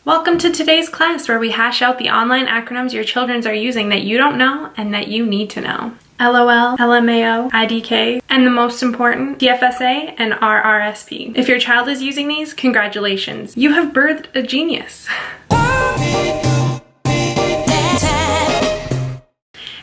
Welcome to today's class where we hash out the online acronyms your children are using that you don't know and that you need to know. LOL, LMAO, IDK, and the most important, TFSA and RRSP. If your child is using these, congratulations. You have birthed a genius.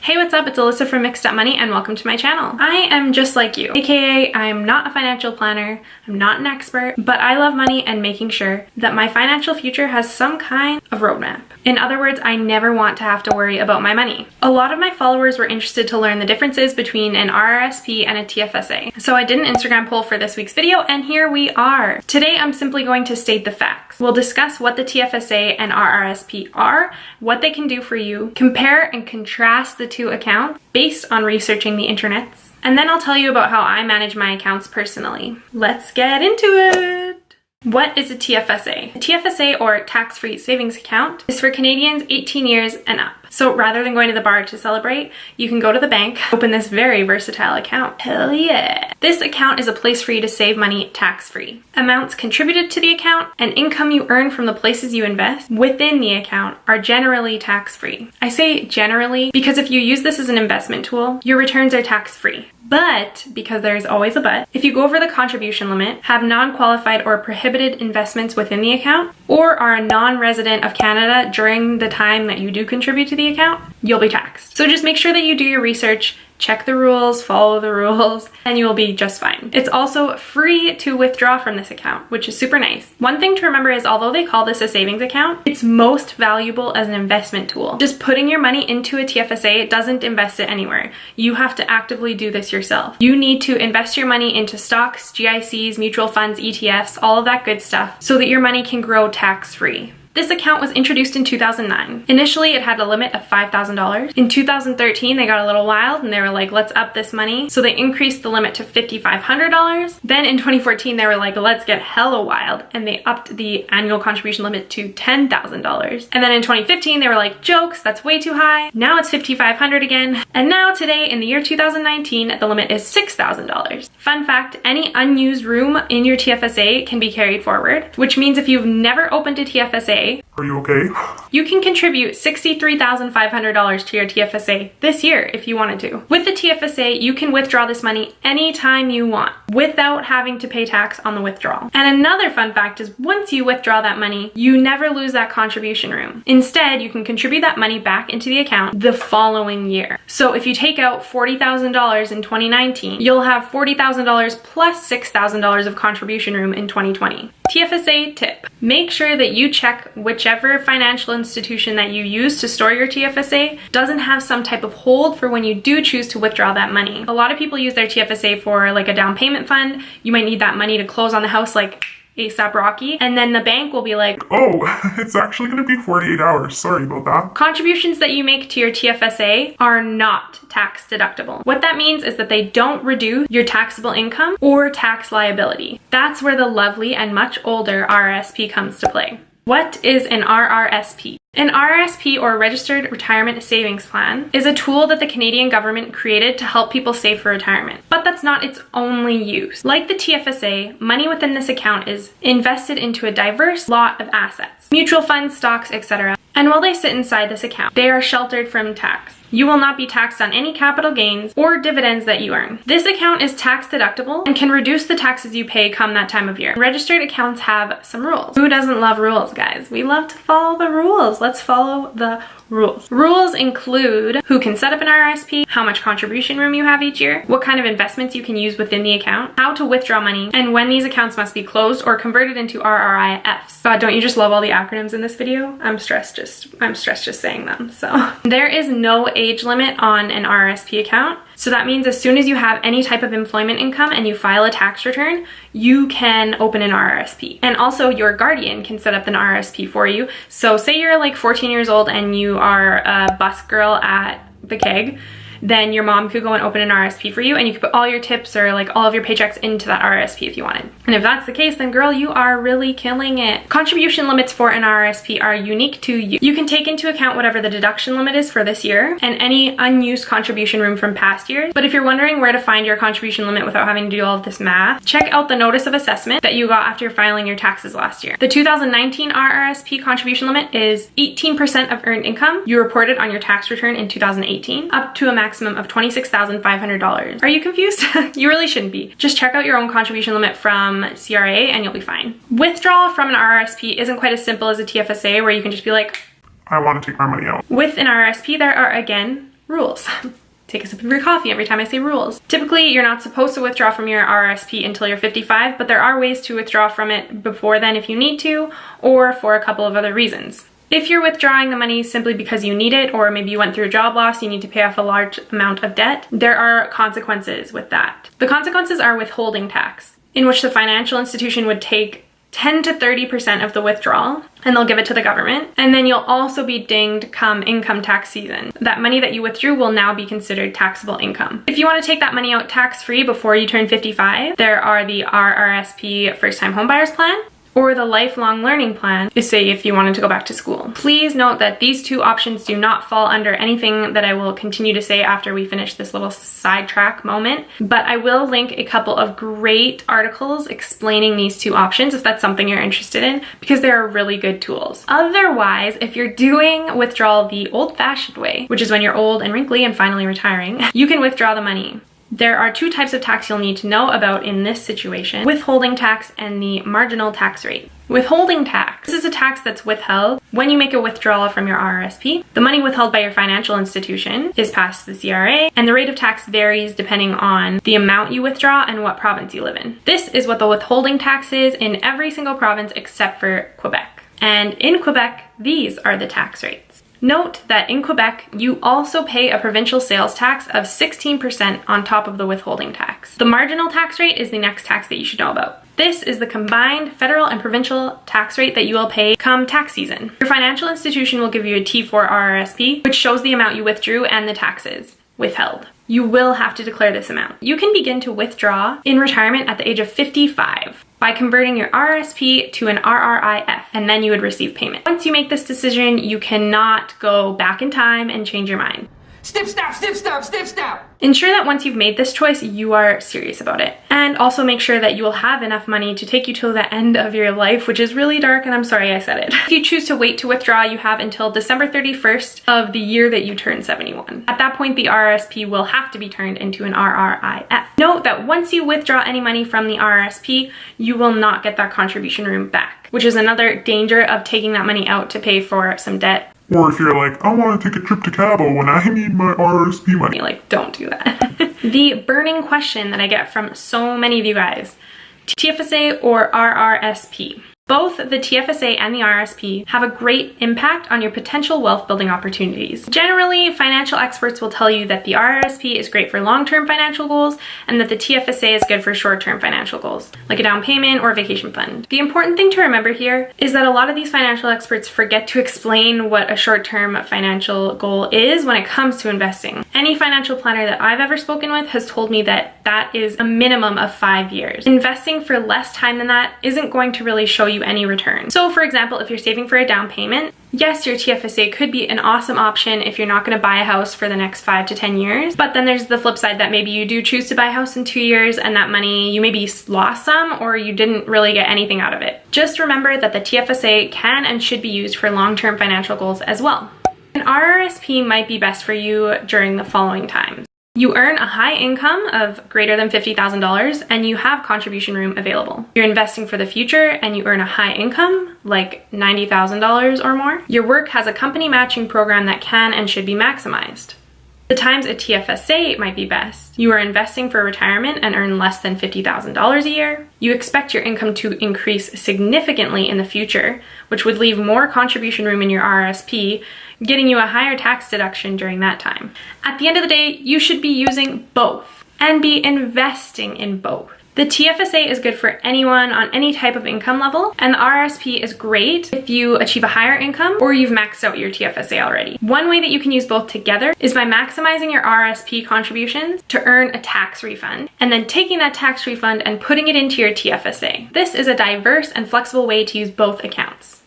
Hey, what's up? It's Alyssa from Mixed Up Money and welcome to my channel. I am just like you, aka I'm not a financial planner, I'm not an expert, but I love money and making sure that my financial future has some kind of roadmap. In other words, I never want to have to worry about my money. A lot of my followers were interested to learn the differences between an RRSP and a TFSA. So I did an Instagram poll for this week's video and here we are. Today I'm simply going to state the facts. We'll discuss what the TFSA and RRSP are, what they can do for you, compare and contrast the two accounts based on researching the internets, and then I'll tell you about how I manage my accounts personally. Let's get into it! What is a TFSA? A TFSA, or tax-free savings account, is for Canadians 18 years and up. So rather than going to the bar to celebrate, you can go to the bank, open this very versatile account. Hell yeah! This account is a place for you to save money tax-free. Amounts contributed to the account and income you earn from the places you invest within the account are generally tax-free. I say generally because if you use this as an investment tool, your returns are tax-free. But, because there's always a but, if you go over the contribution limit, have non-qualified or prohibited investments within the account, or are a non-resident of Canada during the time that you do contribute to the account, you'll be taxed. So just make sure that you do your research, check the rules, follow the rules, and you will be just fine. It's also free to withdraw from this account, which is super nice. One thing to remember is although they call this a savings account, it's most valuable as an investment tool. Just putting your money into a TFSA doesn't invest it anywhere. You have to actively do this yourself. You need to invest your money into stocks, GICs, mutual funds, ETFs, all of that good stuff, so that your money can grow tax-free. This account was introduced in 2009. Initially, it had a limit of $5,000. In 2013, they got a little wild and they were like, let's up this money. So they increased the limit to $5,500. Then in 2014, they were like, let's get hella wild. And they upped the annual contribution limit to $10,000. And then in 2015, they were like, jokes, that's way too high. Now it's $5,500 again. And now today, in the year 2019, the limit is $6,000. Fun fact, any unused room in your TFSA can be carried forward, which means if you've never opened a TFSA, are you okay? you can contribute $63,500 to your TFSA this year if you wanted to. With the TFSA, you can withdraw this money anytime you want without having to pay tax on the withdrawal. And another fun fact is once you withdraw that money, you never lose that contribution room. Instead, you can contribute that money back into the account the following year. So if you take out $40,000 in 2019, you'll have $40,000 plus $6,000 of contribution room in 2020. TFSA tip. Make sure that you check whichever financial institution that you use to store your TFSA doesn't have some type of hold for when you do choose to withdraw that money. A lot of people use their TFSA for like a down payment fund. You might need that money to close on the house like ASAP Rocky, and then the bank will be like, oh, it's actually going to be 48 hours. Sorry about that. Contributions that you make to your TFSA are not tax deductible. What that means is that they don't reduce your taxable income or tax liability. That's where the lovely and much older RRSP comes to play. What is an RRSP? An RRSP, or Registered Retirement Savings Plan, is a tool that the Canadian government created to help people save for retirement. But that's not its only use. Like the TFSA, money within this account is invested into a diverse lot of assets, mutual funds, stocks, etc. And while they sit inside this account, they are sheltered from tax. You will not be taxed on any capital gains or dividends that you earn. This account is tax deductible and can reduce the taxes you pay come that time of year. Registered accounts have some rules. Who doesn't love rules, guys? We love to follow the rules. Let's follow the rules. Rules include who can set up an RRSP, how much contribution room you have each year, what kind of investments you can use within the account, how to withdraw money, and when these accounts must be closed or converted into RRIFs. God, don't you just love all the acronyms in this video? I'm stressed just saying them. So there is no age limit on an RRSP account. So that means as soon as you have any type of employment income and you file a tax return, you can open an RRSP. And also your guardian can set up an RRSP for you. So say you're like 14 years old and you are a bus girl at the keg then your mom could go and open an RRSP for you, and you could put all your tips or like all of your paychecks into that RRSP if you wanted. And if that's the case, then girl, you are really killing it. Contribution limits for an RRSP are unique to you. You can take into account whatever the deduction limit is for this year and any unused contribution room from past years. But if you're wondering where to find your contribution limit without having to do all of this math, check out the notice of assessment that you got after filing your taxes last year. The 2019 RRSP contribution limit is 18% of earned income you reported on your tax return in 2018, up to a maximum of $26,500. Are you confused? You really shouldn't be. Just check out your own contribution limit from CRA and you'll be fine. Withdrawal from an RRSP isn't quite as simple as a TFSA where you can just be like, I want to take my money out. With an RRSP, there are again rules. Take a sip of your coffee every time I say rules. Typically, you're not supposed to withdraw from your RRSP until you're 55, but there are ways to withdraw from it before then if you need to, or for a couple of other reasons. If you're withdrawing the money simply because you need it, or maybe you went through a job loss, you need to pay off a large amount of debt, there are consequences with that. The consequences are withholding tax, in which the financial institution would take 10 to 30% of the withdrawal and they'll give it to the government. And then you'll also be dinged come income tax season. That money that you withdrew will now be considered taxable income. If you want to take that money out tax-free before you turn 55, there are the RRSP first-time homebuyers plan, or the lifelong learning plan, is say if you wanted to go back to school. Please note that these two options do not fall under anything that I will continue to say after we finish this little sidetrack moment, but I will link a couple of great articles explaining these two options if that's something you're interested in, because they are really good tools. Otherwise, if you're doing withdrawal the old-fashioned way, which is when you're old and wrinkly and finally retiring, you can withdraw the money. There are two types of tax you'll need to know about in this situation: withholding tax and the marginal tax rate. Withholding tax. This is a tax that's withheld when you make a withdrawal from your RRSP. The money withheld by your financial institution is passed to the CRA, and the rate of tax varies depending on the amount you withdraw and what province you live in. This is what the withholding tax is in every single province except for Quebec. And in Quebec, these are the tax rates. Note that in Quebec, you also pay a provincial sales tax of 16% on top of the withholding tax. The marginal tax rate is the next tax that you should know about. This is the combined federal and provincial tax rate that you will pay come tax season. Your financial institution will give you a T4 RRSP, which shows the amount you withdrew and the taxes withheld. You will have to declare this amount. You can begin to withdraw in retirement at the age of 55 by converting your RRSP to an RRIF, and then you would receive payment. Once you make this decision, you cannot go back in time and change your mind. Snip, snap, snip, snap, snip, snap. Ensure that once you've made this choice, you are serious about it. And also make sure that you will have enough money to take you till the end of your life, which is really dark, and I'm sorry I said it. If you choose to wait to withdraw, you have until December 31st of the year that you turn 71. At that point, the RRSP will have to be turned into an RRIF. Note that once you withdraw any money from the RRSP, you will not get that contribution room back, which is another danger of taking that money out to pay for some debt. Or if you're like, I want to take a trip to Cabo when I need my RRSP money. Like, don't do that. The burning question that I get from so many of you guys: TFSA or RRSP? Both the TFSA and the RRSP have a great impact on your potential wealth building opportunities. Generally, financial experts will tell you that the RRSP is great for long-term financial goals and that the TFSA is good for short-term financial goals, like a down payment or a vacation fund. The important thing to remember here is that a lot of these financial experts forget to explain what a short-term financial goal is when it comes to investing. Any financial planner that I've ever spoken with has told me that that is a minimum of 5 years. Investing for less time than that isn't going to really show you any return. So for example, if you're saving for a down payment, yes, your TFSA could be an awesome option if you're not going to buy a house for the next 5 to 10 years. But then there's the flip side that maybe you do choose to buy a house in 2 years and that money, you maybe lost some or you didn't really get anything out of it. Just remember that the TFSA can and should be used for long-term financial goals as well. An RRSP might be best for you during the following times. You earn a high income of greater than $50,000 and you have contribution room available. You're investing for the future and you earn a high income, like $90,000 or more. Your work has a company matching program that can and should be maximized. The times a TFSA might be best: you are investing for retirement and earn less than $50,000 a year. You expect your income to increase significantly in the future, which would leave more contribution room in your RRSP, getting you a higher tax deduction during that time. At the end of the day, you should be using both and be investing in both. The TFSA is good for anyone on any type of income level, and the RRSP is great if you achieve a higher income or you've maxed out your TFSA already. One way that you can use both together is by maximizing your RRSP contributions to earn a tax refund, and then taking that tax refund and putting it into your TFSA. This is a diverse and flexible way to use both accounts.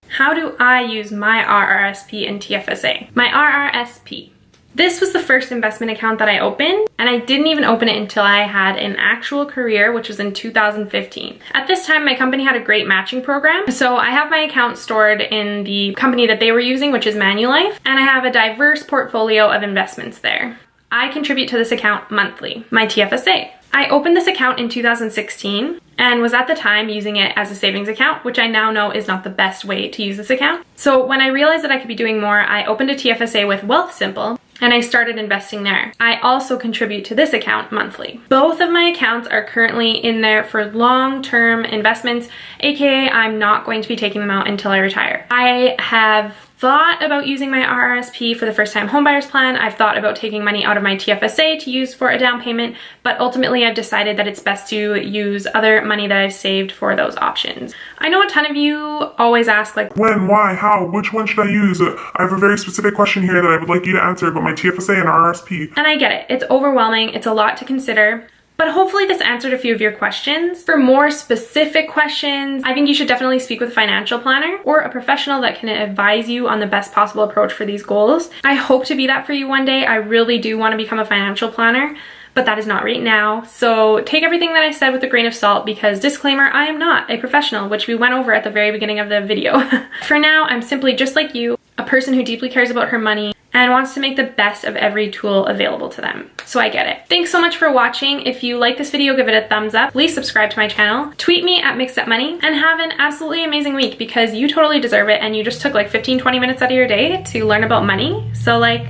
How do I use my RRSP and TFSA? My RRSP. This was the first investment account that I opened, and I didn't even open it until I had an actual career, which was in 2015. At this time, my company had a great matching program, so I have my account stored in the company that they were using, which is Manulife, and I have a diverse portfolio of investments there. I contribute to this account monthly, my TFSA. I opened this account in 2016 and was at the time using it as a savings account, which I now know is not the best way to use this account. So when I realized that I could be doing more, I opened a TFSA with Wealthsimple and I started investing there. I also contribute to this account monthly. Both of my accounts are currently in there for long-term investments, aka I'm not going to be taking them out until I retire. I have thought about using my RRSP for the first-time homebuyers plan. I've thought about taking money out of my TFSA to use for a down payment, but ultimately I've decided that it's best to use other money that I've saved for those options. I know a ton of you always ask like, When, why, how, which one should I use? I have a very specific question here that I would like you to answer about my TFSA and RRSP. and I get it. It's overwhelming. It's a lot to consider. But hopefully this answered a few of your questions. For more specific questions, I think you should definitely speak with a financial planner or a professional that can advise you on the best possible approach for these goals. I hope to be that for you one day. I really do want to become a financial planner, but that is not right now. So take everything that I said with a grain of salt because, disclaimer, I am not a professional, which we went over at the very beginning of the video. For now, I'm simply just like you, a person who deeply cares about her money and wants to make the best of every tool available to them. So I get it. Thanks so much for watching. If you like this video, give it a thumbs up. Please subscribe to my channel. Tweet me at MixedUpMoney and have an absolutely amazing week because you totally deserve it and you just took like 15-20 minutes out of your day to learn about money. So like,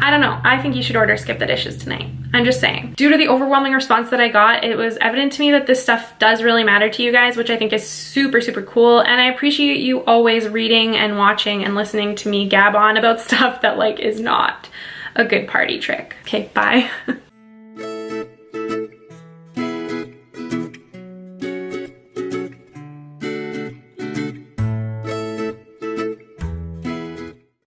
I don't know. I think you should order Skip the Dishes tonight. I'm just saying. Due to the overwhelming response that I got, it was evident to me that this stuff does really matter to you guys, which I think is super, super cool. And I appreciate you always reading and watching and listening to me gab on about stuff that like is not a good party trick. Okay, bye.